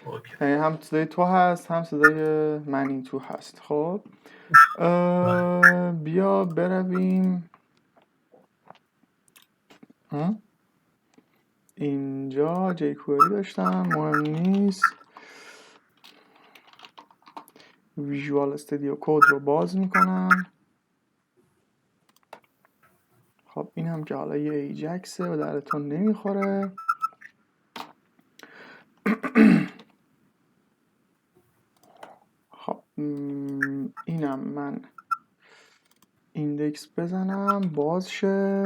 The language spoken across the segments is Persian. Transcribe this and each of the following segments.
اوکی. یعنی هم صدای تو هست هم صدای من این تو هست. خب بیا برویم اینجا. جیکوئری داشتم، مهم نیست. ویژوال استودیو کد رو باز میکنم. خب این هم که حالا یه ایجکسه و درتون نمیخوره. خب اینم من ایندکس بزنم باز شه.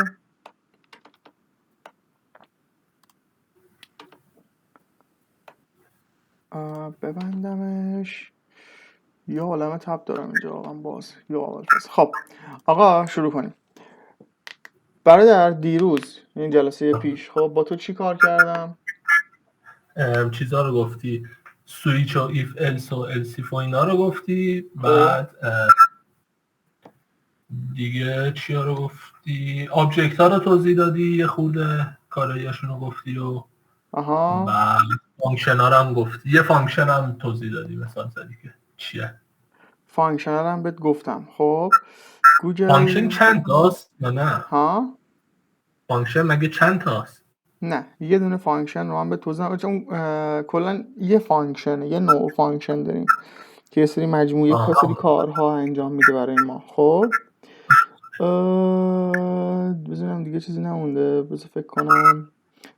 ببندمش. یه عالمه تب دارم اینجا واقعا باز. یا اول پس. خب آقا شروع کنیم. برادر دیروز این جلسه پیش خب با تو چی کار کردم؟ چیزا رو گفتی، سویچ و ایف الس و السیف و اینا رو گفتی. بعد دیگه چیا رو گفتی؟ آبجکت ها رو توضیح دادی، یه خورده کاراییاشون رو گفتی و بعد فانکشن ها رو هم گفتی. یه فانکشن هم توضیح دادی، مثلا زدی که چیه؟ فانکشن ها رو هم بهت گفتم. خب گوگل فانکشن چند تاست یا نه؟ فانکشن مگه چند تاست؟ نه یه دونه فانکشن رو هم به توضیح دادم، چون کلا یه فانکشن، یه نوع فانکشن داریم که یه سری مجموعه سری کارها انجام میده برای ما. خب بزنم دیگه چیزی نمونده، بذار فکر کنم.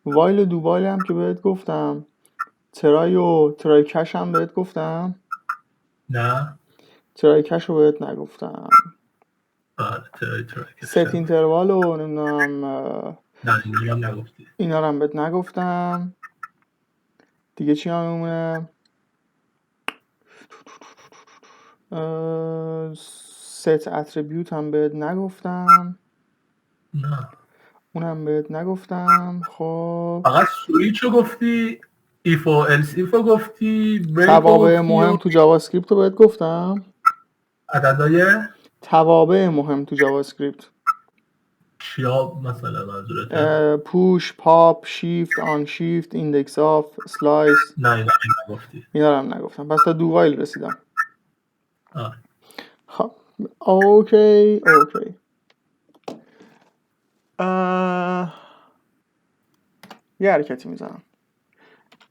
وایل و دو وایل هم که بهت گفتم. ترای و ترای کش هم بهت گفتم. نه ترای کش رو بهت نگفتم. ترای ست اینتروال و نمیدونم نه اینا هم نگفتی. اینا رو هم بهت نگفتم. دیگه چی هم میمونه؟ ست اتریبیوت هم بهت نگفتم. نه اونم بهت نگفتم. خب فقط سویچ رو گفتی، ایف و السیف رو گفتی، بریک رو توابع گفتی مهم و تو جاوا اسکریپت رو بهت گفتم. عددهای توابع مهم تو جاوا اسکریپت چیا مثلا منظورته؟ پوش، پاپ، شیفت، آن شیفت، ایندکس آف، سلایس. نه اینا نگفتی. اینا رو هم نگفتم. پس تا دو وایل رسیدم. خب اوکی یه حرکتی میزنم.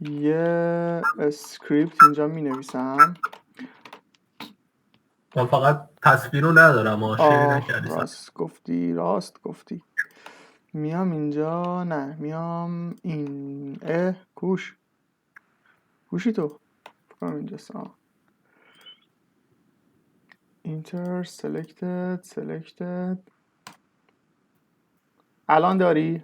یه اسکریپت اینجا می نویسم. من فقط تصویر رو ندارم، شیر نکردی. راست گفتی. میام اینجا، نه میام این کوشی تو فکرم اینجاست. اینتر سلکتد. الان داری؟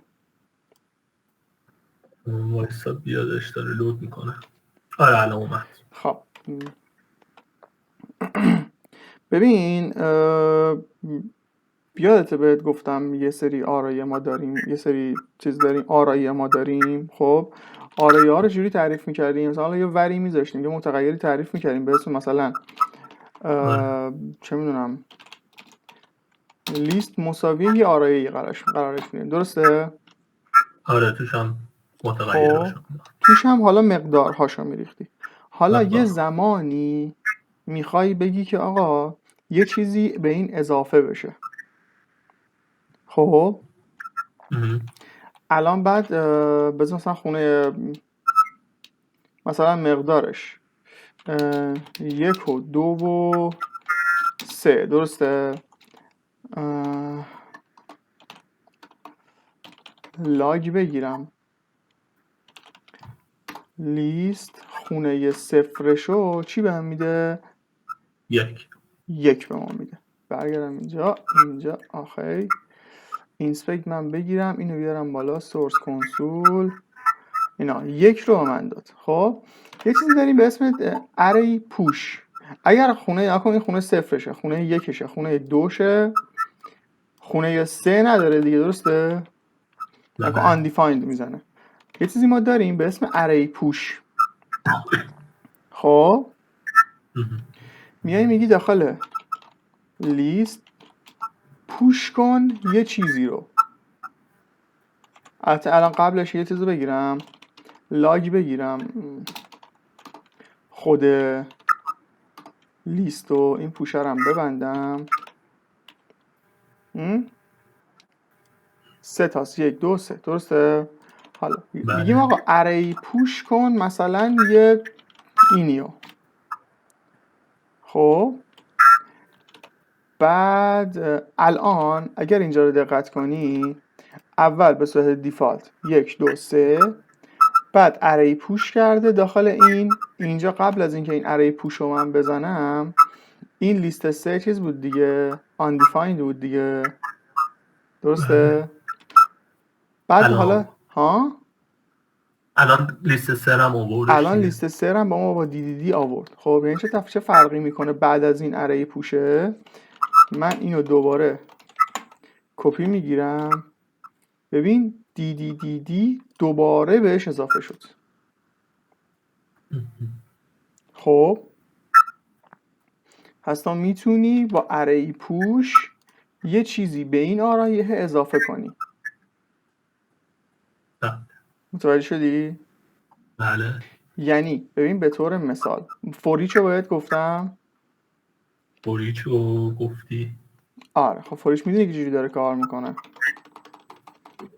وایسا بیادش، داره لود میکنه. آره الان اومد. خب ببین یادته بهت گفتم یه سری آرایه ما داریم، یه سری چیز داریم آرایه ما داریم. خب آرایه ها رو جوری تعریف میکردیم، مثلا یه وری میذاشتیم، یه متغیری تعریف میکردیم به اسم مثلا چه میدونم لیست مساوی یه آرایه قرارش میدیم. درسته؟ آره توش هم متغیرهاشو توش هم حالا مقدارهاشو میریختی. حالا یه زمانی میخوای بگی که آقا یه چیزی به این اضافه بشه. خب الان بعد بذار مثلا خونه مثلا مقدارش 1 و 2 و 3. درسته؟ لاگ بگیرم لیست خونه صفرشو چی بهم میده؟ 1 به ما میده. برگردم اینجا آخی اینسپکت من بگیرم، اینو بیارم بالا سورس کنسول. اینا 1 رو به من داد. خب یه چیزی داریم به اسم اری پوش. اگر خونه صفرشه، خونه 1شه، خونه 2شه، خونه 3 نداره دیگه. درسته؟ نکن undefined میزنه. یه چیزی ما داریم به اسم اری پوش. خب میای میگی داخل لیست پوش کن یه چیزی رو. الان قبلش یه چیزو بگیرم، لاگ بگیرم. خود لیست و این پوشرم ببندم. 3 تاست 1 2 3 درسته؟ حالا میگیم آقا اری پوش کن مثلا یه اینیو. خب بعد الان اگر اینجا رو دقت کنی اول به صورت دیفالت 1 2 3 بعد اری پوش کرده داخل اینجا قبل از اینکه این اری پوش رو من بزنم این لیست 3 چیز بود دیگه undefined بود دیگه درسته؟ بعد حالا الان لیست 3 هم آورد. الان لیست 3 هم با ما با دی آورد. خب یعنی چه فرقی میکنه بعد از این اری پوشه؟ من اینو دوباره کپی میگیرم. ببین دی دوباره بهش اضافه شد. خب پس تو میتونی با اری پوش یه چیزی به این آرایه اضافه کنی. متوجه شدی؟ بله. یعنی ببین به طور مثال فوریچو باید گفتم. فوریچو گفتی؟ آره خب فوریچ میدونی که چجوری داره کار میکنه.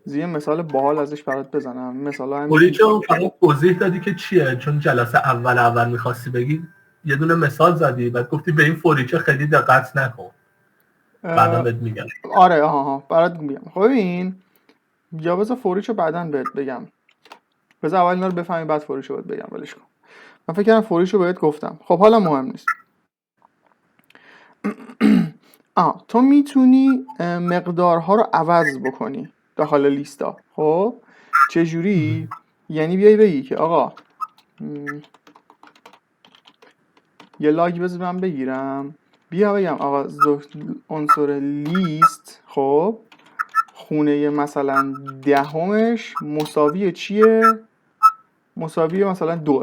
یه مثال باحال ازش برات بزنم. مثلا فوریچو فقط توضیح دادی که چیه، چون جلسه اول میخواستی بگی یه دونه مثال زدی بعد گفتی به این فوریچو خیلی دقت نکن. بعدا بهت میگم. آره برات میگم. خب ببین یا بذار فوریچو بعداً بهت بگم. بذار اول اینا رو بفهمی بعد فوریچو بهت بگم. ولش کن. من فکر کردم فوریچو بهت گفتم. خب حالا مهم نیست. تو میتونی مقدارها رو عوض بکنی داخل لیستا. خب چجوری؟ یعنی بیای بگی که آقا یه لاگ بذار من بگیرم بیا بگم آقا عنصر لیست خب خونه مثلا دهمش مساوی چیه؟ مساوی مثلا 2.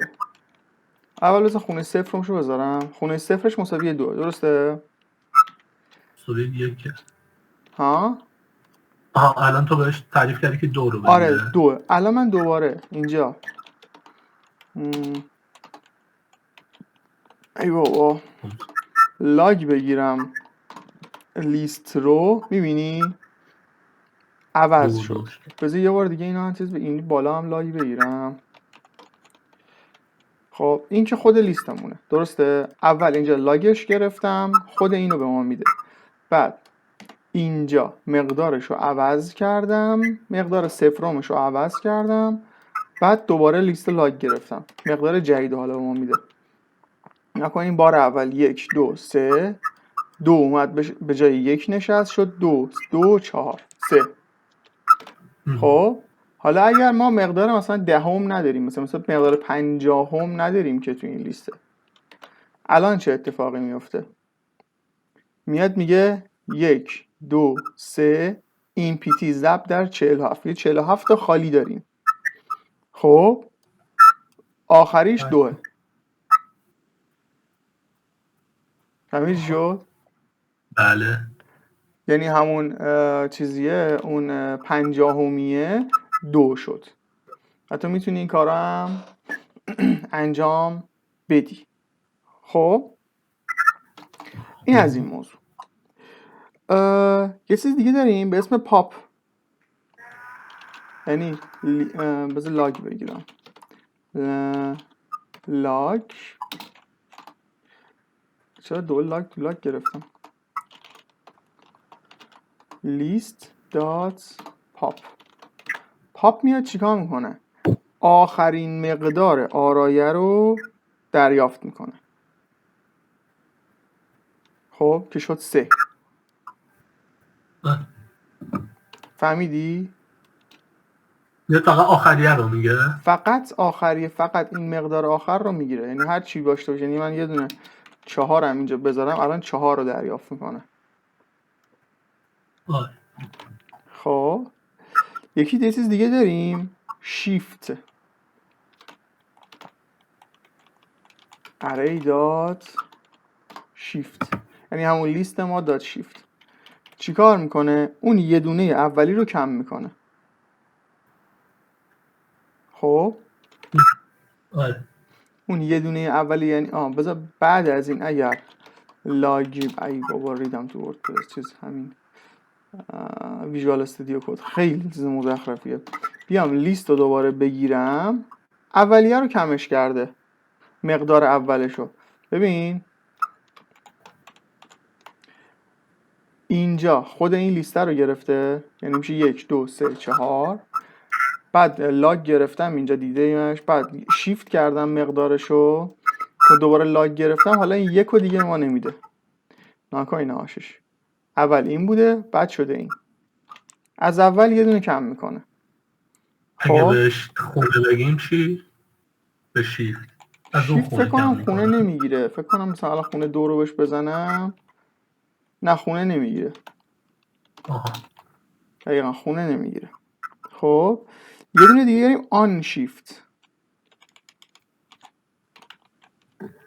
اول بذار خونه صفرش رو بذارم. خونه صفرش مساوی 2 درسته؟ مساوی 1. الان تو بهش تعریف کردی که 2 رو بگیره. آره 2. الان من دوباره اینجا ای بابا لاگ بگیرم لیست رو میبینی عوض شد. بذار یه بار دیگه اینا چیز به این بالا هم لاگ بگیرم. خب این که خود لیستمونه درسته؟ اول اینجا لاگش گرفتم خود اینو به ما میده. بعد اینجا مقدارش رو عوض کردم مقدار صفرمش رو عوض کردم بعد دوباره لیست لاگ گرفتم مقدار جدید حالا به ما میده. نکنیم بار اول 1 2 3 2 اومد به جای 1 نشست شد 2 2 4 3. خب حالا اگر ما مقدار مثلا دهم نداریم مثلا مقدار 50 نداریم که تو این لیسته الان چه اتفاقی میفته؟ میاد میگه 1 2 3 ایمپیتی ضرب در 47 یه 47 تا خالی داریم. خب آخریش 2. فهمیدی شد؟ بله. یعنی همون چیزیه اون 50 2 شد. حتی میتونی این کارا هم انجام بدی. خب این از این موضوع. یه چیز دیگه داریم به اسم پاپ. یعنی بذار لاگ بگیرم. لاگ چرا دو لاگ تو لاگ گرفتم؟ لیست دات پاپ. پاپ میاد چیکار میکنه؟ آخرین مقدار آرایه رو دریافت میکنه. خب که شد 3. فهمیدی؟ فقط آخریه رو میگه؟ فقط آخریه. فقط این مقدار آخر رو میگیره. یعنی هر چی باشه باشه. یعنی من یه دونه 4 هم اینجا بذارم الان 4 رو دریافت میکنه. خب یکی یه چیز دیگه داریم شیفت. اری دات شیفت یعنی همون لیست ما دات شیفت چیکار میکنه؟ اون یه دونه اولی رو کم میکنه. خب اون اون یه دونه اولی یعنی بذار بعد از این اگر لاگ ای بابا ریدم تو وردپرس چیز همین ویژوال استودیو کد خیلی چیز مزخرفیه. بیام لیست رو دوباره بگیرم، اولیه رو کمش کرده مقدار اولشو. ببین اینجا خود این لیست رو گرفته، یعنی میشه 1 2 3 4. بعد لاگ گرفتم اینجا دیده ایمش، بعد شیفت کردم مقدارشو که دوباره لاگ گرفتم. حالا این یکو دیگه ما نمیده، ناکن این آشش اول این بوده بعد شده این، از اول یه دونه کم میکنه. اگه بهش خونه بگیم چی؟ به شیفت از اون فکر کنم خونه نمیگیره. فکر کنم مثلا خونه 2 رو بهش بزنم، نه خونه نمیگیره. دقیقا خونه نمیگیره. خب یه دونه دیگه داریم آن شیفت.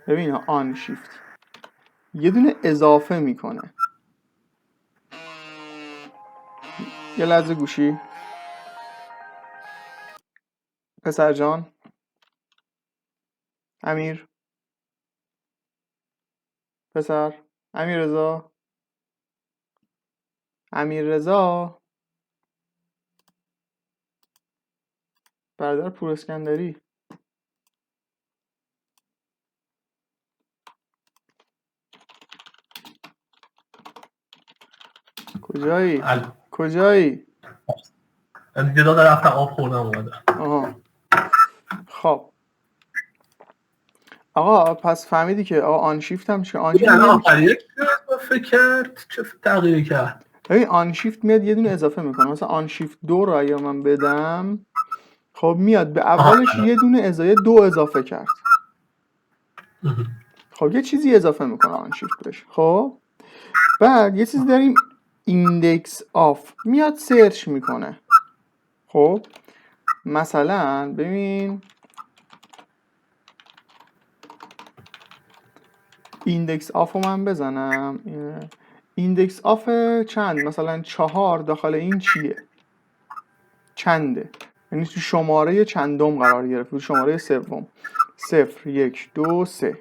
ببین آن شیفت یه دونه اضافه میکنه. یه لحظه گوشی پسر جان. امیر پسر امیر رضا، امیر رضا برادر پور اسکندری، کجایی؟ کجایی؟ دیگه داده رفتم آب خوردم اومدم. خب آقا پس فهمیدی که آقا آن شیفت هم چه؟ آن شیفت آخریه اضافه کرد چه تغییری کرد؟ ببین آن شیفت میاد یه دونه اضافه میکنه. مثلا آن شیفت 2 رو اگه من بدم، خب میاد به اولش یه دونه اضافه 2 اضافه کرد. خب یه چیزی اضافه میکنه آن شیفت بهش. خب بعد یه چیزی داریم ایندکس آف، میاد سرچ میکنه. خب مثلا ببین ایندکس آف رو من بزنم، ایندکس آف چند، مثلا 4 داخل این چیه؟ چنده؟ یعنی تو شماره چندم قرار گرفت، تو شماره سوم. 0 1 2 3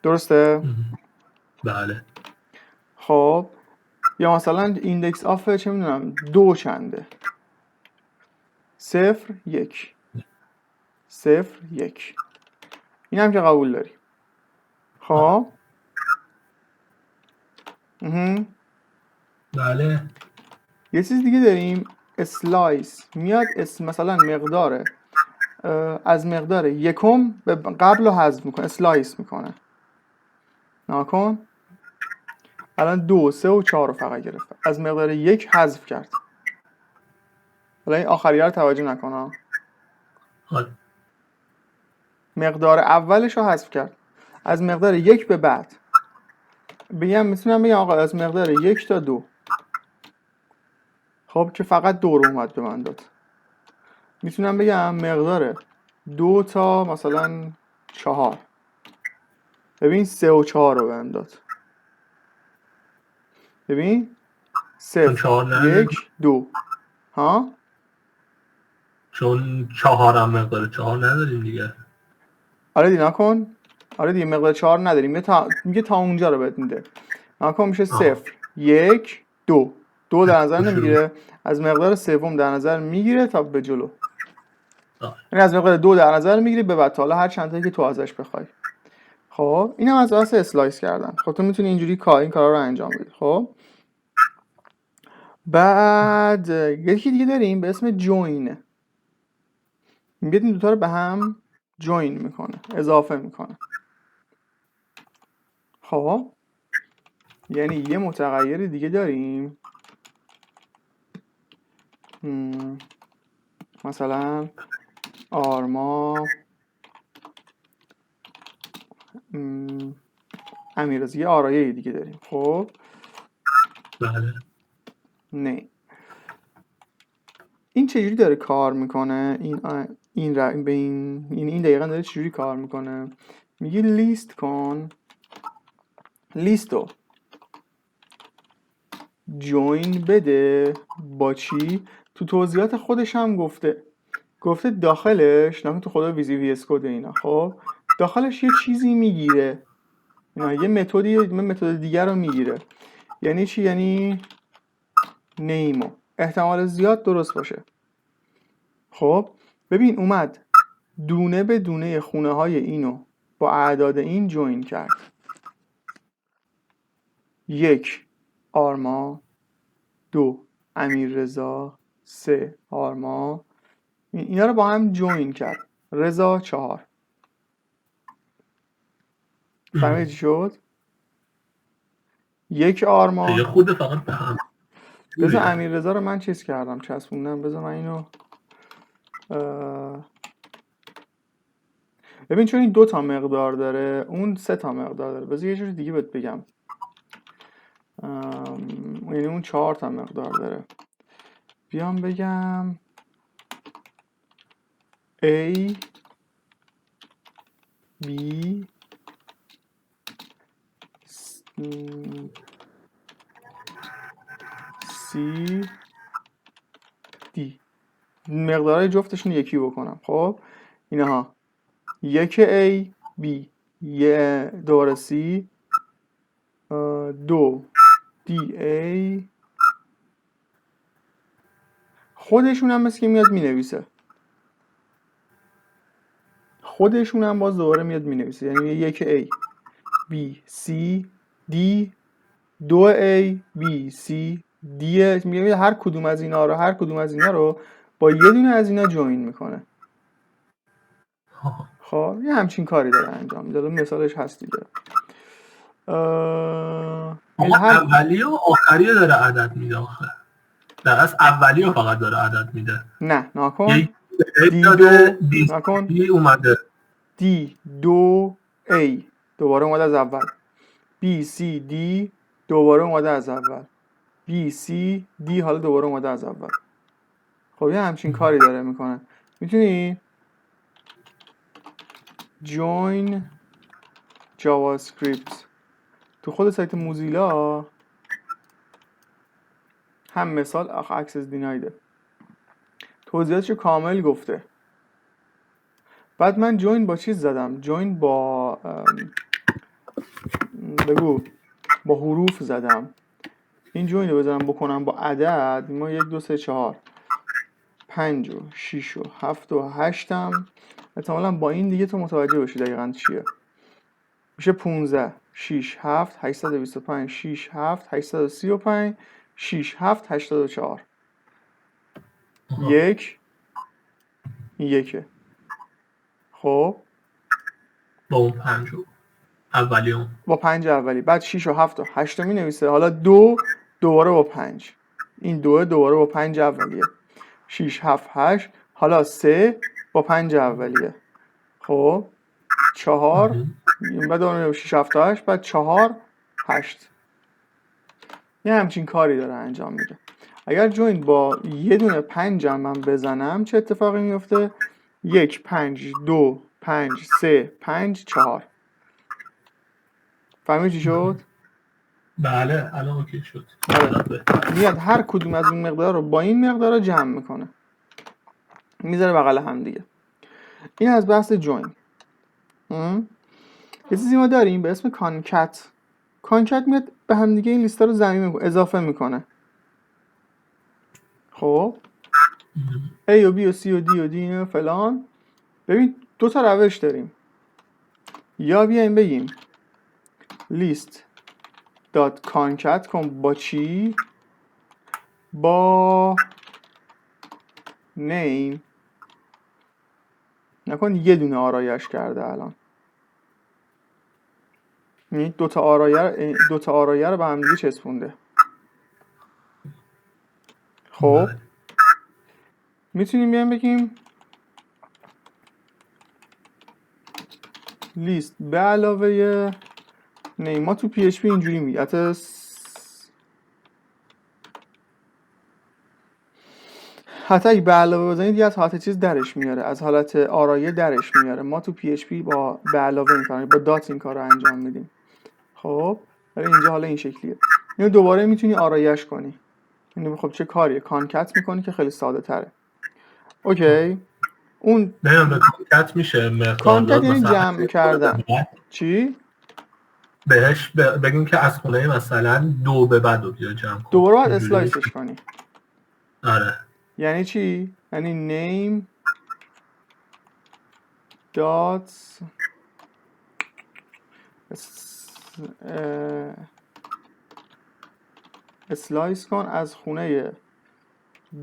درسته؟ بله. خب یا مثلا ایندکس آف چه میدونم 2 چنده؟ 0 1 0 1. این هم که قبول داری. خب بله. یه چیز دیگه داریم اسلایس، میاد مثلا مقداره از مقدار یکم به قبل رو حذف میکنه، اسلایس میکنه. ناکن الان 2 3 و 4 رو فقط گرفت، از مقدار 1 حذف کرد. حالا این آخریه رو توجه نکنه، مقدار اولش رو حذف کرد از مقدار 1 به بعد. میتونم بگم آقا از مقدار 1 تا 2. خب که فقط 2 رو اومد به من داد. میتونم بگم مقدار 2 تا مثلا 4. ببین 3 و 4 رو بهم داد. ببین 0 1 2. ها چون 4 هم مقدار 4 نداریم دیگه. آره دیگه نکن. آره دیگه مقدار 4 نداریم، میگه تا اونجا رو بهت میده. نکن میشه 0 1 2. 2 در نظر نمیگیره، از مقدار سوم در نظر میگیره تا به جلو. یعنی از مقدار 2 در نظر میگیری به بعد، حالا هر چند تایی که تو ازش بخوای. خب اینم از واسه اسلایس کردن. خب تو میتونی اینجوری این کارا رو انجام بدی. خب بعد یکی دیگه داریم به اسم جوین. میگه این دوتا رو به هم جوین میکنه، اضافه میکنه. خب یعنی یه متغیر دیگه داریم، مثلا آرما امیررضا، یه آرایه دیگه داریم. خب بله. نه این چجوری داره کار میکنه؟ این دقیقا داره چجوری کار میکنه؟ میگه لیست کن، لیستو جوین بده با چی؟ تو توضیحات خودش هم گفته گفته داخلش نکن تو خدا ویزی وی اس کد اینا. خب داخلش یه چیزی میگیره، اینا یه متد دیگر رو میگیره. یعنی چی؟ یعنی نیمو احتمال زیاد درست باشه. خب ببین اومد دونه به دونه خونه های اینو با اعداد این جوین کرد. 1 آرما، 2 امیررضا، 3 آرما، اینا رو با هم جوین کرد. رضا 4. فهمید چی شد؟ 1 آرما خود فقط به هم. بذار امیررضا رو من چیز کردم چسبوندم. بذار من اینو ببین چون این 2 تا مقدار داره اون 3 تا مقدار داره. بذار یه جور دیگه بهت بگم. یعنی اون 4 تا مقدار داره. بیام بگم A B C D مقدارهای جفتشون یکی بکنم. خب اینها 1 A B یه دوباره C 2 D A خودشون هم مثل که میاد مینویسه. خودشون هم باز دوباره میاد مینویسه. یعنی 1 A B C D 2 A B C D میگه هر کدوم از اینا رو با یه دونه از اینا جوین میکنه. خب یه همچین کاری داره انجام میده. مثالش هست دیگه. اولی و آخری داره عدد میده آخه. در اصل اولی رو فقط داره عدد میده. نه نکن. دی اومده D2A دوباره اومده از اول. BCD دوباره اومده از اول. BCD حالا دوباره اومده از اول. خب یه همچین کاری داره میکنه. میتونی join JavaScript تو خود سایت موزیلا هم مثال access denied توضیحاتشو کامل گفته. بعد من جوین با چیز زدم. جوین با با حروف زدم. این جوین رو بزنم بکنم با عدد. ما 1 2 3 4 5 و 6 و 7 و 8 هم احتمالاً با این دیگه تو متوجه بشی دقیقاً چیه. میشه 15 6 7 825 6 7 835 6 7 84 1 1 خب با اون 5 اولی با 5 اولی. بعد 6 و 7 و 8 می نویسه. حالا 2 دوباره با 5. این 2 دوباره با 5 اولیه. 6 7 8 حالا 3 با 5 اولیه. خب 4 بعد 6 7 8 بعد 4 8 یه همچین کاری داره انجام میده. اگر جوین با یه دونه 5 من بزنم چه اتفاقی میفته؟ 1 5 2 5 3 5 4 فهمید چی شد؟ بله الان اوکی شد. میاد هر کدوم از اون مقدار رو با این مقدار رو جمع میکنه میذاره بغل هم دیگه. این از بحث جوین. یه چیزی ما داریم به اسم کانکت. کانکت میاد به هم دیگه این لیستا رو اضافه میکنه. خب A و B و C و D و D و فلان. ببین 2 تا روش داریم. یا بیایم بگیم list دات کانکت کن با چی؟ با نیم. نکن یه دونه آرایش کرده الان. این 2 تا آرایه رو به هم دیگه چسبونده. خب میتونیم بیایم بگیم لیست به علاوه نیم. ما تو PHP اینجوری میگه حتی اگه به علاوه بزنید یه از حالت چیز درش میاره، از حالت آرایه درش میاره. ما تو PHP با به علاوه این کار با دات این کار رو انجام میدیم. خب ولی اینجا حالا این شکلیه. اینو دوباره میتونی آرایش کنی. اینو خب چه کاریه؟ کانکت میکنی که خیلی ساده تره. اوکی اون نه به کانکت میشه مقدار کانکت یعنی جمع کردن. چی؟ بهش بگیم که از خونه مثلا 2 به بعد رو بیا جمع کن. دوباره باید اسلایسش کنی. آره. یعنی چی؟ یعنی name dots اسلایس کن از خونه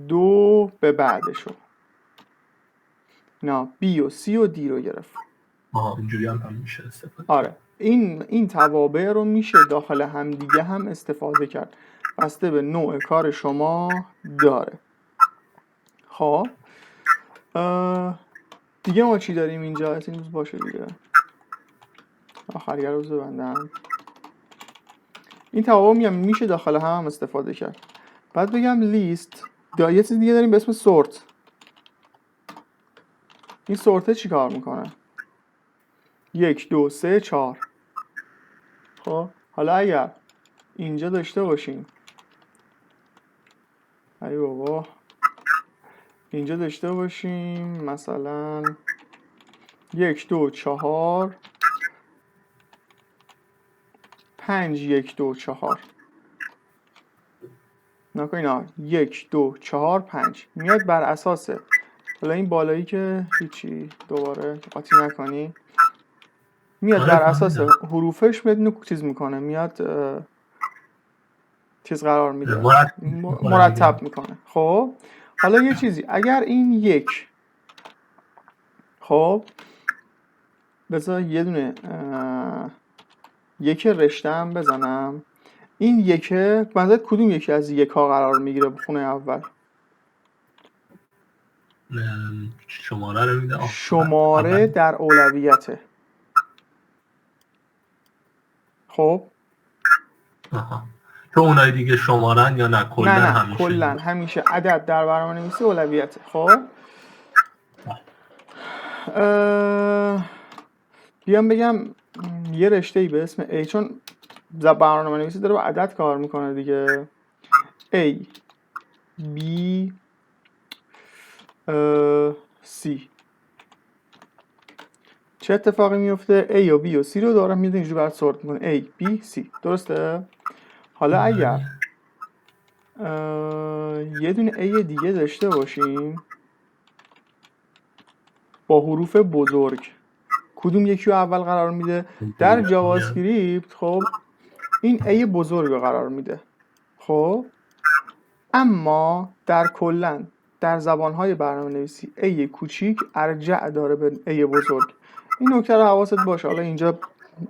2 به بعدشو. نه B و C و D رو گرفت. اینجوری هم میشه استفاده. آره این توابع رو میشه داخل همدیگه هم استفاده کرد، بسته به نوع کار شما داره. خب دیگه ما چی داریم اینجا؟ از این روز باشه دیگه آخری روز ببندم. این توابع میشه داخل هم استفاده کرد. بعد بگم لیست یه چیز دیگه داریم به اسم سورت. این سورته چی کار میکنه؟ 1 2 3 4. خب حالا اگر اینجا داشته باشیم ای بابا اینجا داشته باشیم مثلا 1 2 4 5 1 2 4 نکنینا 1 2 4 5 میاد بر اساس حالا این بالایی که هیچی دوباره قاطی نکنی میاد بر اساس حروفش میاد اینو چیز میکنه میاد چیز قرار میده مرتب میکنه. خب حالا یه چیزی اگر این یک خب بذار یه دونه یک رشته هم بزنم این یکه مثلا کدوم یکی از یک ها قرار میگیره خونه اول؟ شماره رو میده شماره در اولویته. خب تو اونای دیگه شمارن یا نه کلا همیشه؟ کلا همیشه عدد در برنامه‌نویسی اولویته. خب بیام بگم یه رشته‌ای به اسم A چون برنامه‌نویسی داره با عدد کار میکنه دیگه A B C چه اتفاقی میفته؟ A و B و C رو دارم میاد اینجوری برات سورت میکنه A B C درسته؟ حالا اگر یه دونه A دیگه داشته باشیم با حروف بزرگ کدوم یکی رو اول قرار میده؟ در جاوا اسکریپت خب این A بزرگ رو قرار میده. خب اما در کلن در زبانهای برنامه نویسی A کوچیک ارجع داره به A بزرگ. این نکته رو حواست باشه. حالا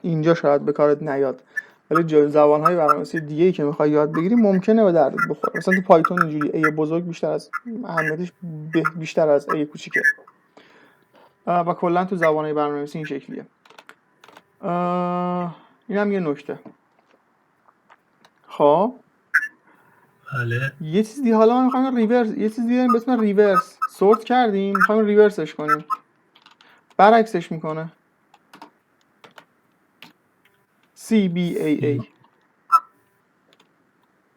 اینجا شاید به کارت نیاد ولی زبانهای برنامه‌نویسی دیگه‌ای که میخوای یاد بگیری ممکنه به دردت بخوره. مثلا تو پایتون اینجوری A بزرگ بیشتر از اهمیتش بیشتر از A کوچیکه و کلا تو زبانهای برنامه‌نویسی این شکلیه. اینم یه نکته. خب بله یه چیز دیگه حالا می‌خوایم ریورس یه چیز دیگه به اسم ریورس سورت کردیم می‌خوایم ریورسش کنیم برعکسش میکنه CBAA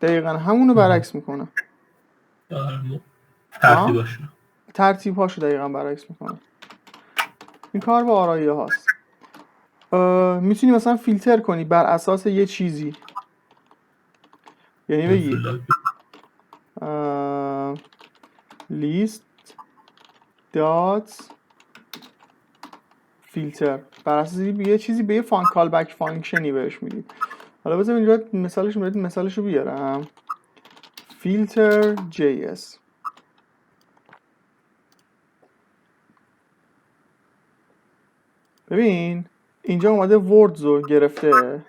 دقیقا همونو برعکس میکنه ترتیب‌هاشو دقیقا برعکس میکنه. این کار با آرایه هاست. میتونی مثلا فیلتر کنی بر اساس یه چیزی یعنی بگی لیست دات فیلتر بر اساس یه چیزی به یه کال بک فانکشنی بهش میدید. حالا بذار اینجا مثالشو بیارم فیلتر JS ببین اینجا اومده وردز رو گرفته.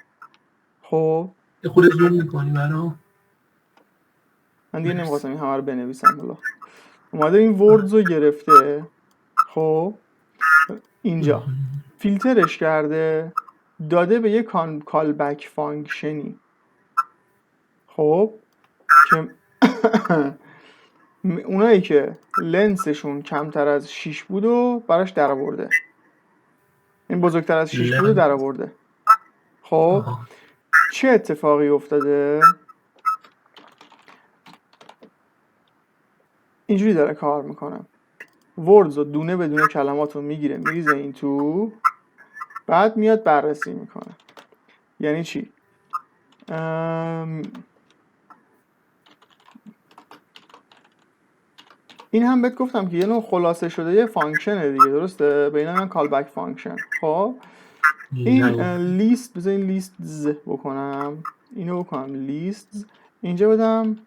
خب خود زوم میکنی منو من دیگه نمیخواستم این همه رو بنویسم. حالا اومده این وردز رو گرفته. خب اینجا فیلترش کرده داده به یه کال بک فانکشنی خب که اونایی که لنسشون کمتر از 6 بود و براش در آورده این بزرگتر از 6 بود و در آورده. خب چه اتفاقی افتاده؟ اینجوری داره کار میکنه وردز رو دونه بدونه کلمات رو میگیره میریزه این تو، بعد میاد بررسی میکنه. یعنی چی؟ این هم بهت گفتم که یه نوع خلاصه شده یه فانکشنه دیگه، درسته؟ به اینا میگن کال بک فانکشن. خب این لیست، بذار این لیست بکنم، اینو بکنم لیست، اینجا بدم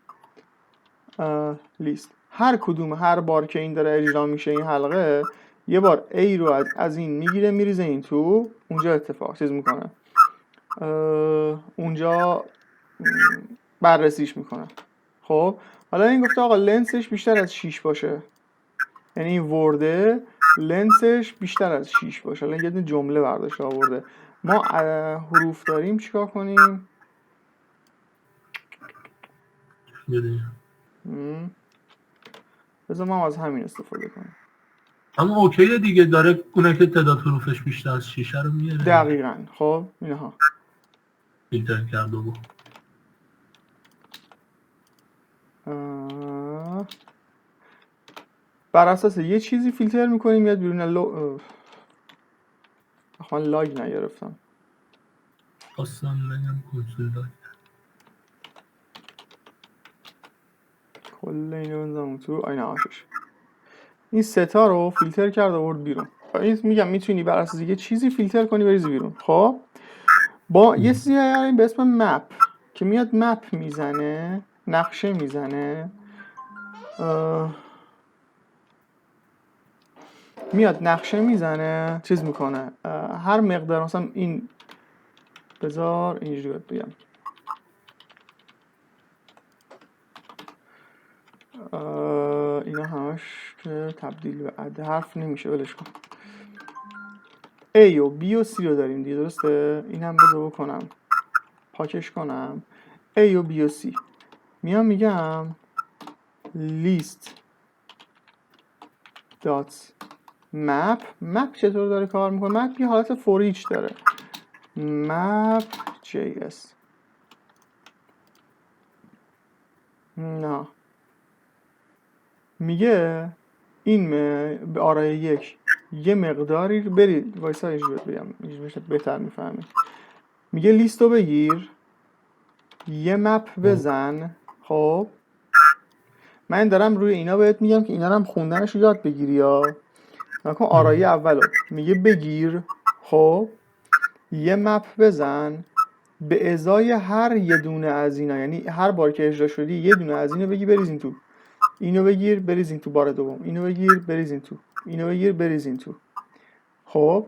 لیست. هر کدوم هر بار که این داره اجرا میشه این حلقه، یه بار A رو از این میگیره میریزه این تو، اونجا اتفاق چیز میکنه، اونجا بررسیش میکنه. خب حالا این گفته آقا لنسش بیشتر از 6 باشه، یعنی این ورده لنسش بیشتر از 6 باشه. حالا یه جمله برداشت آورده، ما حروف داریم چیکار کنیم؟ بذار ما از همین استفاده کنیم. اما اوکیه دیگه، داره اونه که تعداد حروفش بیشتر از 6 رو میاره. دقیقاً. خب اینها فیلتر کرد و بر اساس یه چیزی فیلتر میکنیم میاد بیرون. من لاگ نگرفتم، خواستم بگم کنسول لاگ. کل اینو بنزم تو آینه آشش. این ستا رو فیلتر کرد و آورد بیرون. این میگم میتونی بر اساس یه چیزی فیلتر کنی بریزی بیرون. خب با یه چیزی به اسم مپ که میاد مپ میزنه، نقشه میزنه، میاد نقشه میزنه، چیز میکنه، هر مقدار مثلا این بذار اینجوری بگم، اینا همش که تبدیل به عد حرف نمیشه، ولش کن. A و B و C رو داریم دیگه، درسته؟ این هم بذار بکنم پاکش کنم. A و B و C میام میگم list dot map چطور داره کار میکنه؟ map یه حالت for each داره، map js نه میگه این به آرای یک یه مقداری برید وایسا اینجوری بگم اینجوری بهتر میفهمی. میگه لیست رو بگیر یه مپ بزن. خب من دارم روی اینا بهت میگم که اینا رو هم خوندنش رو یاد بگیری. یا نکن آرای اولو میگه بگیر، خب یه مپ بزن به ازای هر یه دونه از اینا، یعنی هر بار که اجرا شدی یه دونه از اینو بگی بریزین تو، اینو بگیر بریزین تو بار دوم، اینو بگیر بریزین تو، اینو بگیر بریزین تو. خب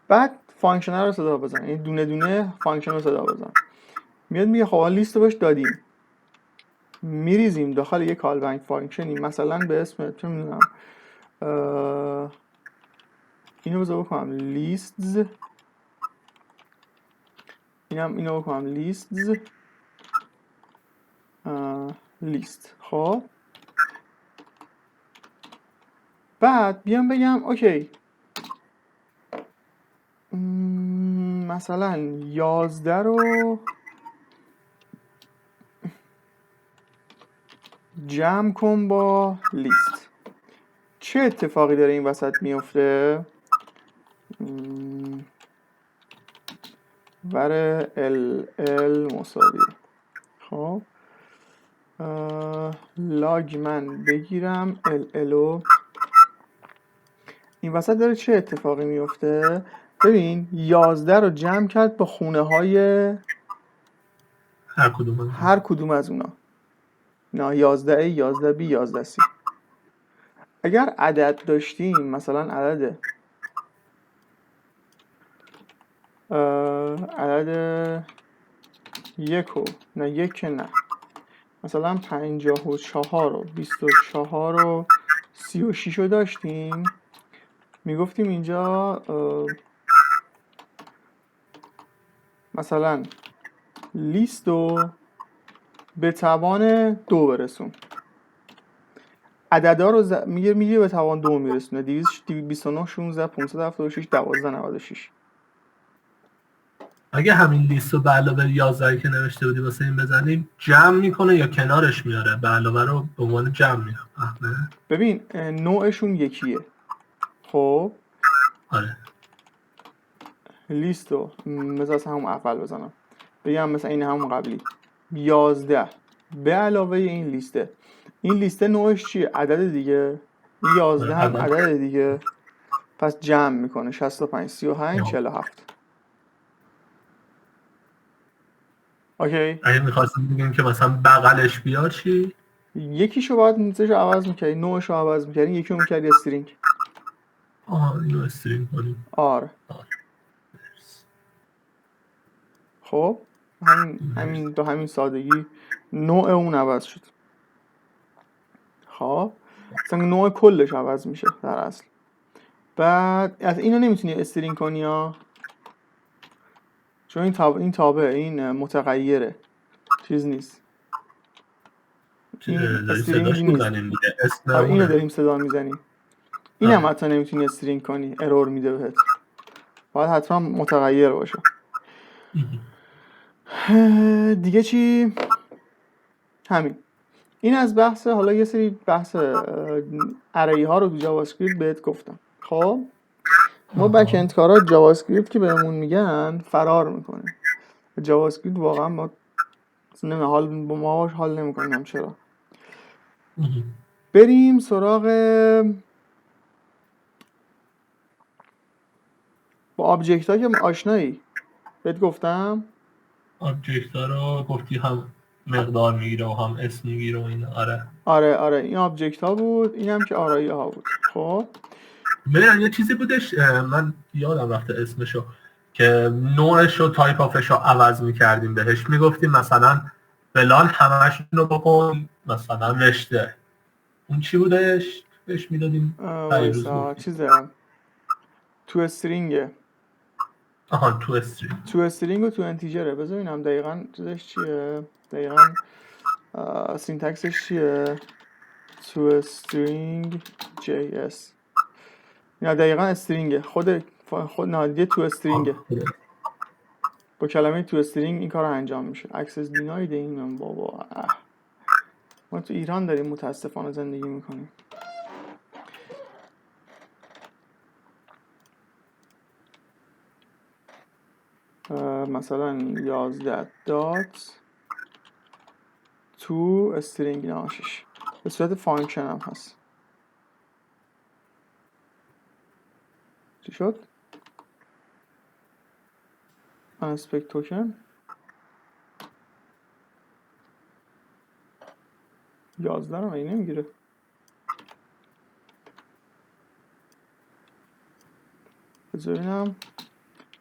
بعد فانکشن رو صدا بزن، یعنی دونه دونه فانکشن رو صدا بزن. میاد میگه خب لیست رو بهش دادیم، میریزیم داخل یه کال بک فانکشنی مثلا به اسم چه میدونم اینو بذار بکنم لیستز، اینو بکنم لیستز لیست. خب بعد بیام بگم اوکی مثلا 11 رو جمع کن با لیست. چه اتفاقی داره این وسط میفته؟ ور ال مساوی، خب لاگ من بگیرم ال این وسط داره چه اتفاقی میفته؟ ببین 11 رو جمع کرد با خونه های هر کدوم از اونا، نه 11 A 11 B 11 C. اگر عدد داشتیم مثلا عدد یک نه مثلا 54 و 24 و 36 رو داشتیم، میگفتیم اینجا مثلا لیست رو به توان 2 برسون، عددا رو میگه به توان 2 میرسونه، 229 16 576 12 96. اگه همین لیست رو به علاوه 11 که نوشته بودی واسه این بزنیم جمع میکنه یا کنارش میاره؟ به علاوه رو به عنوان جمع میکنه. ببین نوعشون یکیه. خب آره لیست رو مثلا همون اول بزنم، بگم مثلا این همون قبلی 11 به علاوه این لیسته. این لیسته نوعش چیه؟ عدد دیگه. این 11 هم عدد دیگه، پس جمع میکنه 65 35 47. اوکی. اگه میخواستیم بگیم که مثلا بغلش بیاد چی؟ یکیشو باید نیستش عوض میکردی، نوعشو عوض میکردی، یکی رو میکردی استرینگ. اینو استرینگ کنیم. آره. خب همین به همین سادگی نوع اون عوض شد. خب مثلا نوع کلش عوض میشه در اصل. بعد از اینو نمیتونی استرینگ کنی ها، چون این تابع این متغیره، چیز نیست. این استرینگ نیست. آره اینو داریم صدا میزنیم. این هم حتی نمیتونی استرینگ کنی، ارور میده بهت. باید حتما متغیر باشه. دیگه چی؟ همین. این از بحث، حالا یه سری بحث اری ها رو تو جاوا اسکریپت بهت گفتم. خب ما بک اند کارا جاوا اسکریپت که بهمون میگن فرار میکنه. جاوا اسکریپت واقعا ما حال نمیکنیم. چرا؟ بریم سراغ با آبجکت ها که آشنایی. بهت گفتم آبجکت ها رو گفتی هم مقدار میگیره و هم اسم میگیره و این. آره این آبجکت ها بود، این هم که آرایه ها بود. خب ببین یه چیزی بودش من یادم رفته اسمشو، که نوعش و تایپ آفش رو عوض میکردیم، بهش میگفتیم مثلا فلان همشون رو بکن مثلا رشته. اون چی بودش؟ بهش میدادیم چیزه تو استرینگه. تو استرینگ. تو استرینگ و تو انتیجره. بذار ببینم دقیقاً چیزش چیه، دقیقاً سینتکسش چیه. تو استرینگ جی اس. نه دقیقاً استرینگه. خود نادیه تو استرینگه. با کلمه تو استرینگ این کار رو انجام میشه. اکسس دیناید این بابا. ما تو ایران داریم متاسفانه زندگی میکنیم. مثلا 11 دات تو استرینگ نامشش به صورت فانکشن هم هست. چی شد؟ انسپکت توکن 11 رو مگه نمیگیره؟ بذارینم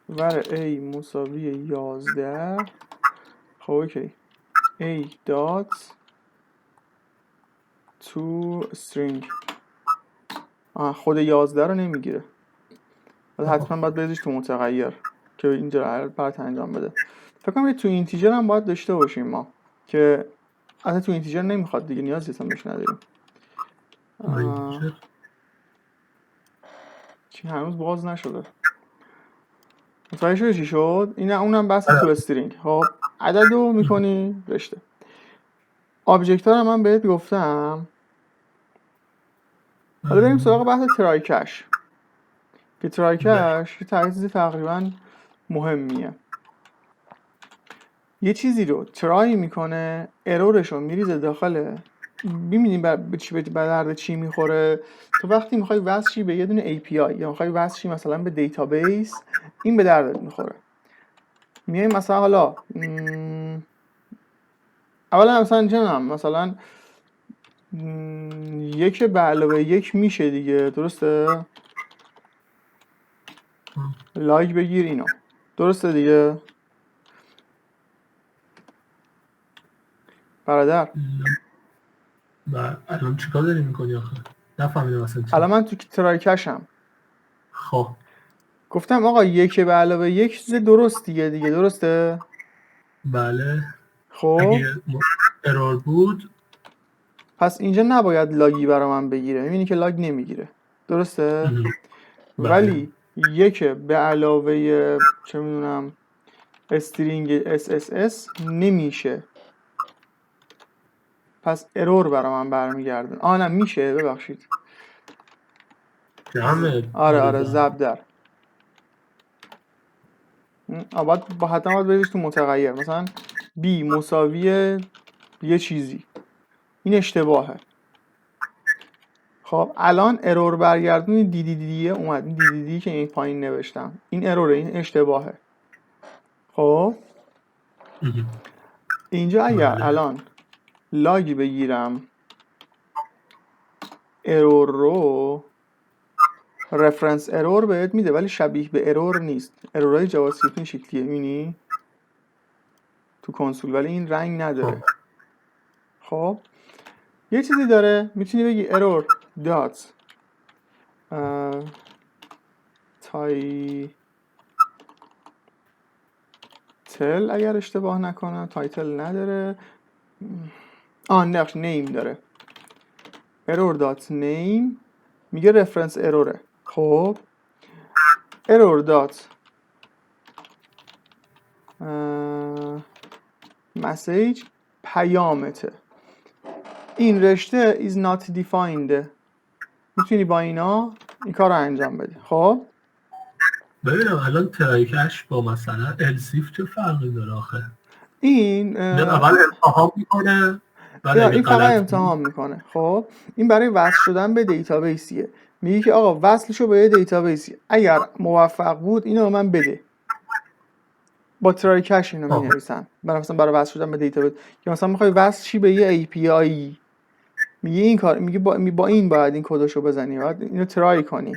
ور a مساوی 11. خب اوکی a دات تو string. خود 11 رو نمیگیره، حتما باید بریزش تو متغیر که اینجا برات انجام بده. فکر کنم تو اینتیجر هم باید داشته باشیم ما، که اصلا تو اینتیجر نمیخواد دیگه، نیازی اصلا بهش نداریم. چی هنوز باز نشده؟ متوجه شده چی شد؟ این اونم بحث تو استرینگ. خب عدد رو میکنی رشته. آبجکت ها رو من بهت گفتم. حالا بریم سراغ بحث ترای کش. که ترای کش یه تقریبا مهمیه. یه چیزی رو ترای میکنه، ارورش رو میریزه داخل. ببینیم به درد چی میخوره. تو وقتی میخوای وصل شی به یه دونه API یا میخوای وصل شی مثلا به دیتابیس، این به دردت میخوره. میای مثلا حالا اولا مثلا یک به علاوه یک میشه دیگه، درسته؟ لایک بگیر اینو، درسته دیگه برادر؟ الان چیکار داری میکنی آخه؟ نفهمیدم اصلا چی. الان من تو ترای کشم. خب گفتم آقا یک به علاوه یک چیز درست دیگه درسته؟ بله. خب اگه ارور بود پس اینجا نباید لاگی برا من بگیره. میبینی که لاگ نمیگیره، درسته؟ ولی یک به علاوه چه میدونم استرینگ SSS نمیشه، پس ارور برای من برمیگردن. نه میشه، ببخشید. آره ضرب در. باید حتما باید بریزش تو متغیر، مثلا b مساوی یه چیزی. این اشتباهه. خب الان ارور برگردونی دی اومد. این دی که این پایین نوشتم این اروره، این اشتباهه. خب اینجا اگر الان لاگ بگیرم ارور رو، رفرنس ارور بهت میده ولی شبیه به ارور نیست. ارورهای جاوا اسکریپت این شکلیه، میبینی تو کنسول، ولی این رنگ نداره. خب یه چیزی داره، میتونی بگی ارور دات تایتل، اگر اشتباه نکنم تایتل نداره. نقش نیم داره. ارور دات نیم میگه رفرنس اروره. خب ارور دات مسیج پیامته. این رشته is not defined. میتونی با اینا این کار رو انجام بدی. خب ببینم الان ترایکش با مثلا السیف چه فرقی داره آخه؟ این اول امتحان میکنه، این فقط امتحان میکنه. خب این برای وصل شدن به دیتابیسیه. میگه که آقا وصلشو به یه دیتابیسی، اگر موفق بود اینو من بده. با ترای کش اینو می‌نویسن برای وصل شدن به دیتابیس. که مثلا می‌خوای وصل چی به یه API، میگه این کار، میگه با این باید این کدشو بزنی، باید اینو ترای کنی.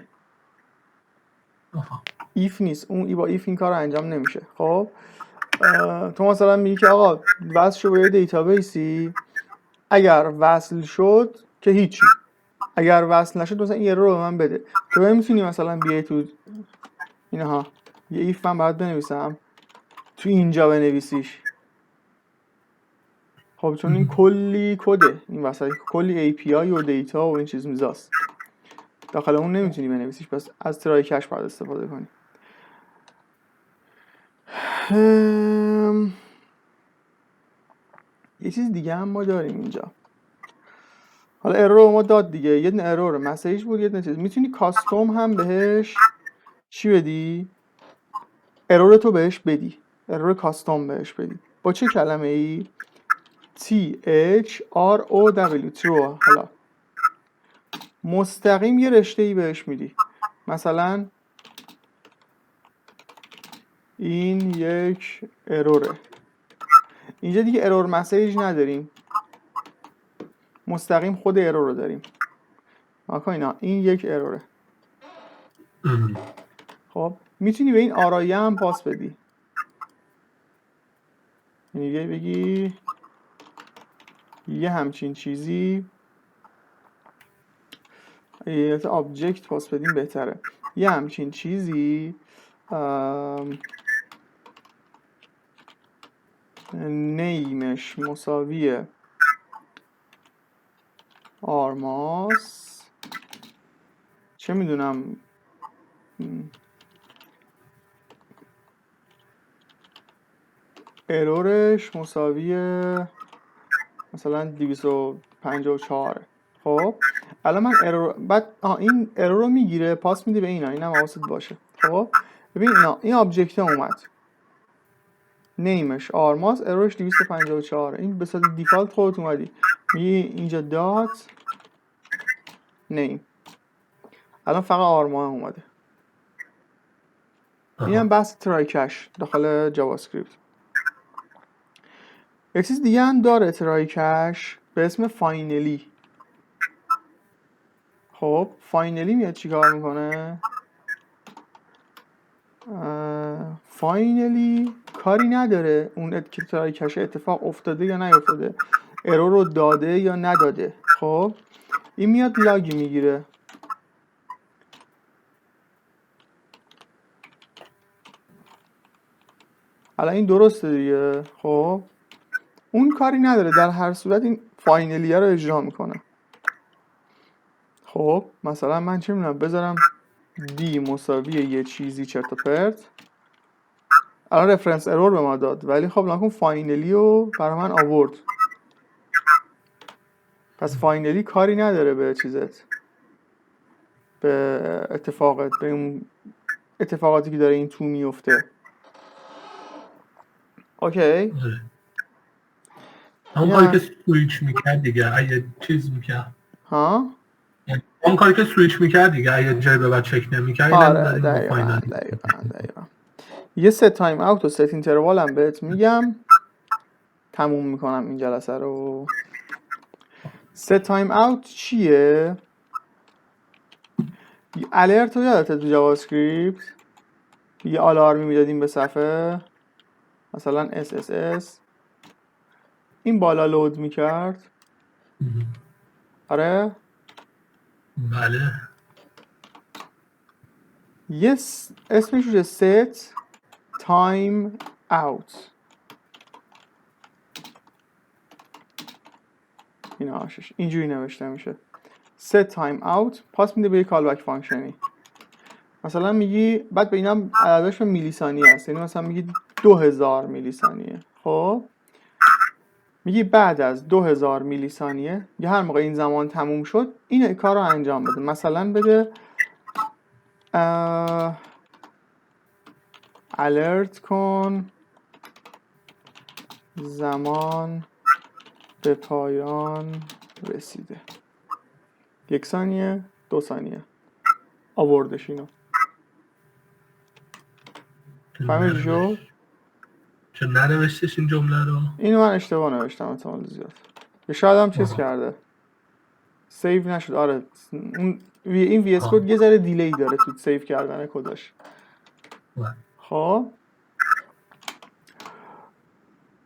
ایف نیست، اون با ایف این کار انجام نمیشه. خب تو مثلا میگی که آقا وصل شو به یه دیتابیسی، اگر وصل شد که هیچی، اگر وصل نشد مثلا این رو به من بده. تو میتونی مثلا بیای تو اینها یه ایف من باید بنویسم تو اینجا بنویسیش. خب چون این کلی کده، این وسط کلی API و دیتا و این چیز میزاست، داخل اون نمیتونی بنویسیش، پس از ترای کش باید استفاده کنی. یه چیز دیگه هم ما داریم اینجا. حالا ارور ما داد دیگه، یه دونه ارور مسیج بود، یه دونه چیز. میتونی کاستوم هم بهش چی بدی؟ ارور تو بهش بدی، ارور کاستوم بهش بدی. با چه کلمه ای؟ THROW true. حالا مستقیم یه رشته ای بهش میدی، مثلا این یک اروره. اینجا دیگه ارور مسیج نداریم، مستقیم خود ارور رو داریم. آقا این یک اروره. خب میتونی به این آرایه هم پاس بدی، یعنی بگی یه همچین چیزی، یه آبجکت پاس بدیم بهتره. یه همچین چیزی نیمش مساویه آرماس، چه میدونم ارورش مساویه مثلا 254. خب الان من ارور بعد این ارور رو میگیره پاس میده به اینا، اینم حواست باشه. خب ببین این آبجکت اومد، نیمش آرماس، ارورش 254. این به صورت دیفالت خودت اومدی میگی اینجا دات نیم، الان فقط آرمان اومده. این هم بحث ترای کش داخل جاوا اسکریپت. یک چیز دیگه هم داره ترای کش به اسم فاینلی. خب فاینلی میاد چیکار میکنه؟ فاینلی کاری نداره اون که ترای کش اتفاق افتاده یا نیافتاده، ارور رو داده یا نداده. خب این میاد لاگ میگیره، الان این درسته دیگه. خب اون کاری نداره، در هر صورت این فاینلیه رو اجرا میکنه. خب مثلا من چه میدونم بذارم دی مساوی یه چیزی چرت و پرت، الان رفرنس ارور به ما داد، ولی خب نکن فاینلی رو برای من آورد. پس فاینلی کاری نداره به چیزت، به اتفاقات، به اون اتفاقاتی که داره این تو میفته. اوکی. اون کاری که سویچ میکرد دیگه، اگه چیز میکرد ها، اون کاری که سویچ میکرد دیگه، اگه جای به بعد چک نمیکرد. آره دقیقاً. یه ست تایم اوت و ست اینتروال هم بهت میگم، تموم میکنم این جلسه رو. ست تایم اوت چیه؟ یه الرت رو یادته تو جاوا اسکریپت یه آلارمی میدادیم به صفحه، مثلا SSS این بالا لود میکرد. آره بله. یس اسمش روشه set time out. این آشش اینجوری نوشته میشه set time out، پاس میده به یه کالبک فانکشنی. مثلا میگی بعد به اینم عددش به میلی ثانیه است، یعنی مثلا میگی 2000 میلی ثانیه. خب میگی بعد از 2000 میلی ثانیه یا هر موقع این زمان تموم شد این کار رو انجام بده. مثلا بده الرت کن زمان به پایان رسیده. 1 ثانیه 2 ثانیه آوردش اینو. فهمیدی شد؟ چون ننوشتش این جمله رو؟ اینو من اشتباه نوشتم احتمال زیاد، یا شاید هم چیز کرده سیو نشد. آره این وی اس کد یه ذره دیلی داره تو سیو کردن کداش. خب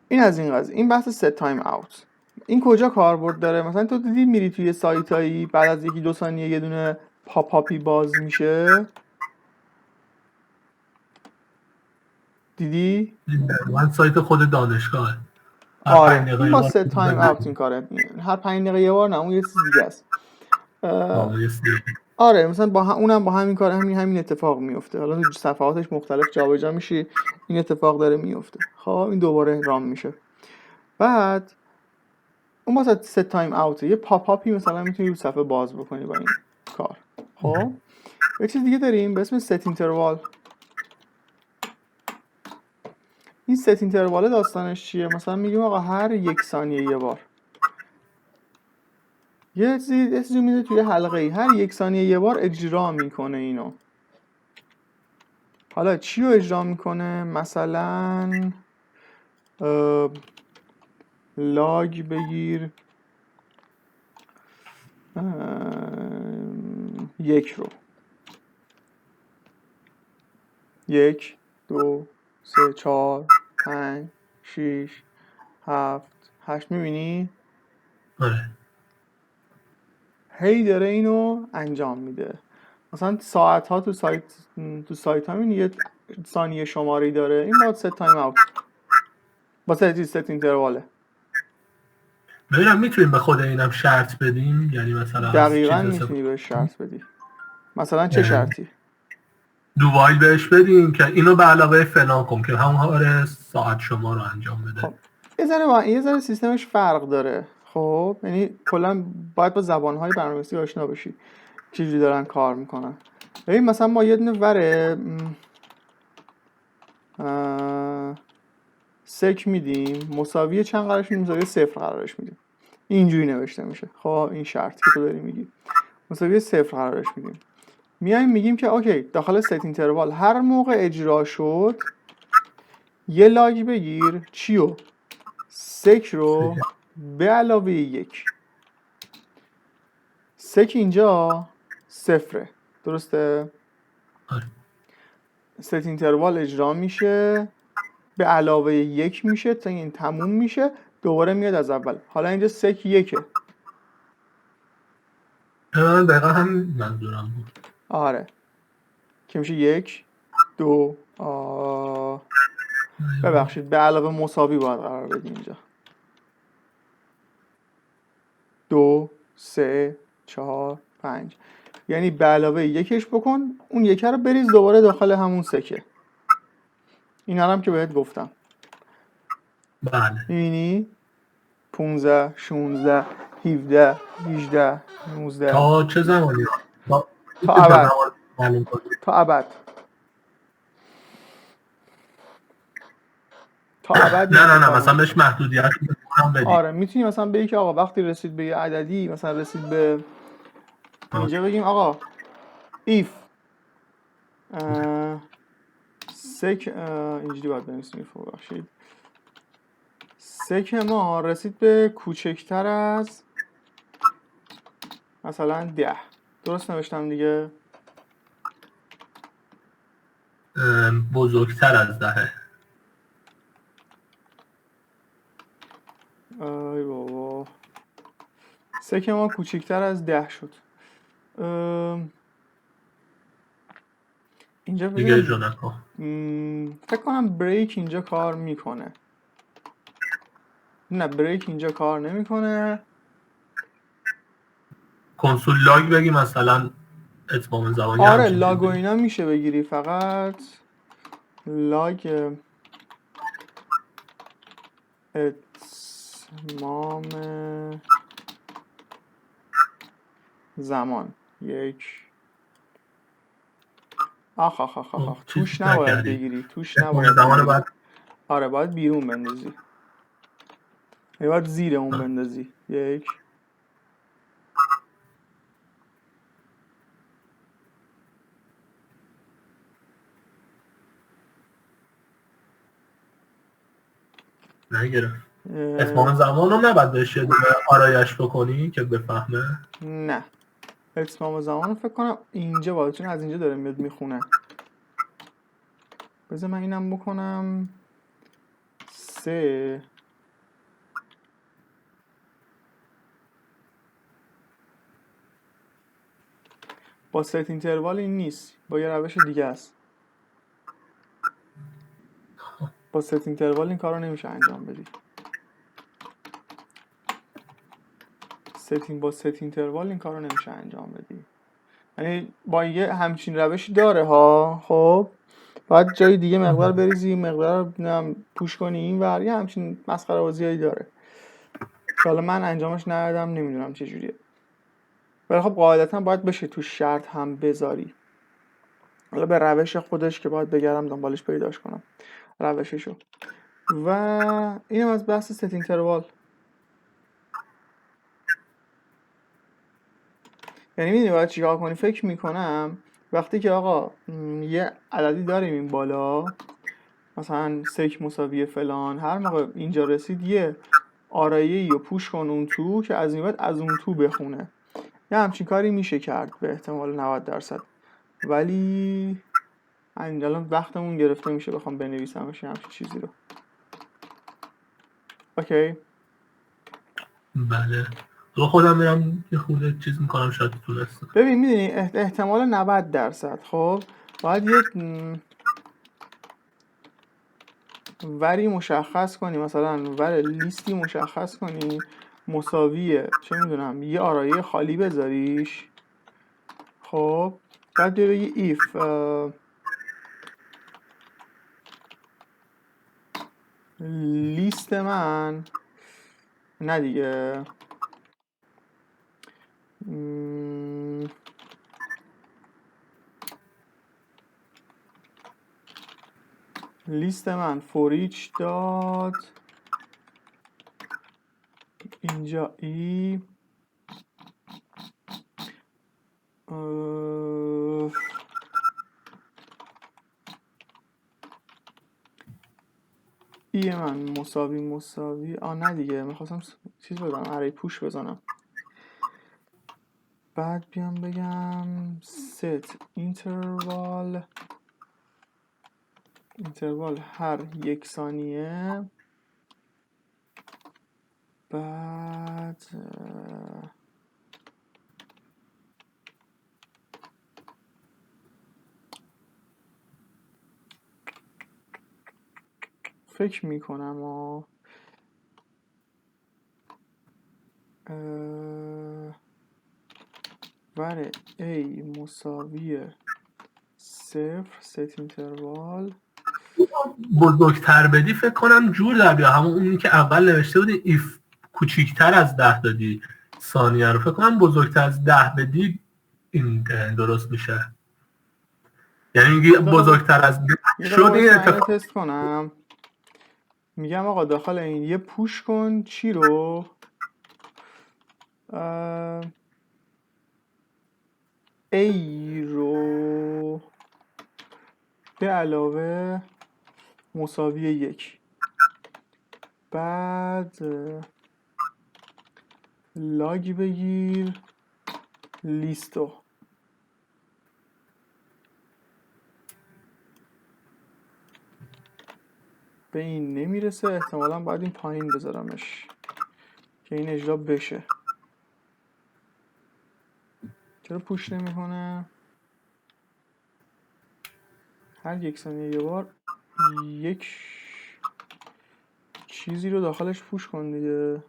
این از این قضیه. این بحث ست تایم اوت. این کجا کاربرد داره؟ مثلا تو دیدی میری توی سایتایی بعد از 1-2 ثانیه یه دونه پاپی باز میشه، دیدی؟ من سایت خود دانشگاه. آره این با ست تایم اوت این کاره. هر 5 دقیقه یه بار نه، اون یه چیز دیگه است. آره مثلا با اونم با همین کار همین اتفاق میفته. حالا تو صفحاتش مختلف جابجا میشی، این اتفاق داره میفته. خب این دوباره رام میشه. بعد اون واسه ست تایم اوت یه پاپی مثلا میتونی رو صفحه باز بکنی با این کار. خب یه چیز دیگه داریم به اسم ست اینتروال. این ست اینتروال داستانش چیه؟ مثلا میگیم آقا هر 1 ثانیه یه بار یه چیزی میده توی حلقه ای، هر 1 ثانیه یه بار اجرا میکنه اینو. حالا چی رو اجرا میکنه؟ مثلا لاگ بگیر 1 رو 1 2 3 4 5 6 7 8 میبینی؟ آره. هی داره اینو انجام میده. مثلا ساعت ها تو سایت همین یه ثانیه شماری داره. این باید ست تایم اوت با ست اینترواله. ببینم میتونیم به خود اینم شرط بدیم، یعنی مثلا دقیقاً میتونی بهش شرط بدی. مثلا چه شرطی؟ دو وایل بهش بدیم که اینو به علاوه فلان کن که همون ساعت شما رو انجام بده. خب یه ذره سیستمش فرق داره. خب یعنی کلا باید با زبان‌های برنامه‌نویسی آشنا بشی چجوری دارن کار میکنن. ببین مثلا ما یه دونه وره سک میدیم مساوی چند قرارش میدیم؟ مساوی 0 قرارش میدیم. اینجوری نوشته میشه. خب این شرطی که تو داری میگی مساوی 0 قرارش میدیم. میایم میگیم که اوکی داخل ست اینتروال هر موقع اجرا شد یه لاگ بگیر چیو؟ سک رو به علاوه 1. سک اینجا 0 درسته؟ ست اینتروال اجرا میشه به علاوه 1 میشه تا این تموم میشه، دوباره میاد از اول. حالا اینجا سک 1. دقیقا هم منظورم بود. آره که میشه 1 2 ببخشید به علاوه مساوی باید قرار بدیم اینجا 2 3 4 5. یعنی به علاوه 1ش بکن اون 1 رو بریز دوباره داخل همون سکه. اینا هم که بهت گفتم. بله. می‌بینی 15 16 17 18 19 تا چه زمانی؟ تا ابد. معلوم کنی؟ تا ابد. تا ابد. نه مثلا بهش محدودیت بدی. آره میتونی مثلا بگی که آقا وقتی رسید به یه عددی، مثلا رسید به اینجا بگیم آقا if سک اینجوری باید بنویسیم. ببخشید. سک ما رسید به کوچکتر از مثلا 10. درست نوشتم دیگه؟ بزرگتر از 10. ای بابا. سک ما کوچکتر از 10 شد. اینجا دیگه اجرا نکن. فکر کنم بریک اینجا کار میکنه. نه بریک اینجا کار نمیکنه. کنسول لاگ بگی مثلا اتمام زمان. آره لاگ و اینا میشه بگیری، فقط لاگ اتمام زمان. توش نباید بگیری. توش نباید بگیری. آره باید بیرون بندازی. باید زیر اون بندازی. نگرفت. اتمام زمان رو نباید بهش آرایش بکنی که بفهمه؟ نه اتمام زمان رو فکر کنم اینجا باید، چون از اینجا داره میاد میخونه. بذار من اینم بکنم 3. با ست اینتروال این نیست، با یه روش دیگه است. با ست اینتروال این کارو نمیشه انجام بدی. با ست اینتروال این کارو نمیشه انجام بدی. یعنی با یه همچین روشی داره ها. خب باید جای دیگه مقدار بریزی، مقدار پوش کنی این ور، یه همچین مسخره بازیایی داره که حالا من انجامش ندادم، نمیدونم چه جوریه. ولی خب قاعدتا باید بشه تو شرط هم بذاری. حالا به روش خودش که باید بگردم دنبالش پیداش کنم روششو. و اینم از بحث ست اینتروال. یعنی میدونی باید چیکار کنی؟ فکر میکنم وقتی که آقا یه عددی داریم این بالا، مثلا سک مساوی فلان، هر موقع اینجا رسید یه آرایه‌ای رو پوش کن اون تو که از این بعد از اون تو بخونه. یه همچین کاری میشه کرد به احتمال 90%. ولی الان وقتمون گرفته میشه بخوام بنویسمش همچین چیزی رو. اوکی. بله. تو خودم میرم یه خورده چیز میکنم شاید تونستم. ببین میدونی احتمال 90%. خب باید یه وری مشخص کنی، مثلا ور لیستی مشخص کنی مساویه چه میدونم یه آرایه خالی بذاریش. خب بعد بگی if لیست من، نه دیگه، لیست من for each داد اینجا ای ای من مساوی نه دیگه میخواستم چیز بزنم، اری پوش بزنم. بعد بیام بگم set interval هر 1 ثانیه. بعد فکر میکنم ور A مساوی 0 set interval بزرگتر بدی فکر کنم جور در بیا، همون اونی که اول نوشته بودی ایف کوچیکتر از 10 دادی ثانیه رو، فکر کنم بزرگتر از 10 بدی این درست میشه. یعنی بزرگتر از 10 شد این اتفاق. تست کنم. میگم آقا داخل این یه پوش کن چی رو A رو به علاوه مساوی 1، بعد لاگ بگیر لیستو. به این نمیرسه، احتمالا باید این پایین بذارمش که این اجرا بشه. چرا پوش نمیکنه؟ هر 1 ثانیه یه بار یک چیزی رو داخلش پوش کن دیگه.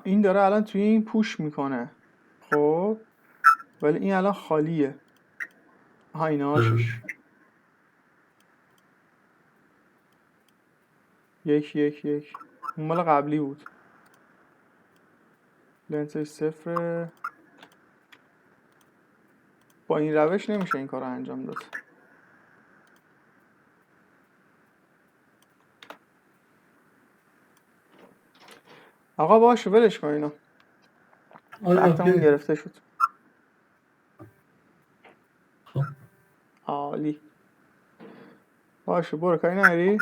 این داره الان توی این پوش میکنه، خب ولی این الان خالیه. ها اینه هاشش 1 1 1 اون مال قبلی بود، لنسش 0. با این روش نمیشه این کار رو انجام داد. آقا باشه ولش کن اینو. وقتمون گرفته شد. عالی. باشه برو کاری نری.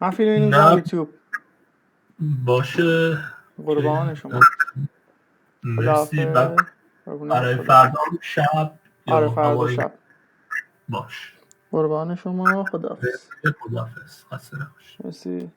من فیلم اینو میذارم یوتیوب. باشه قربان شما. مرسی. برای فردا شب. آره فردا شب. باش. قربان شما. خداحافظ. خداحافظ. خسته نباش. مرسی.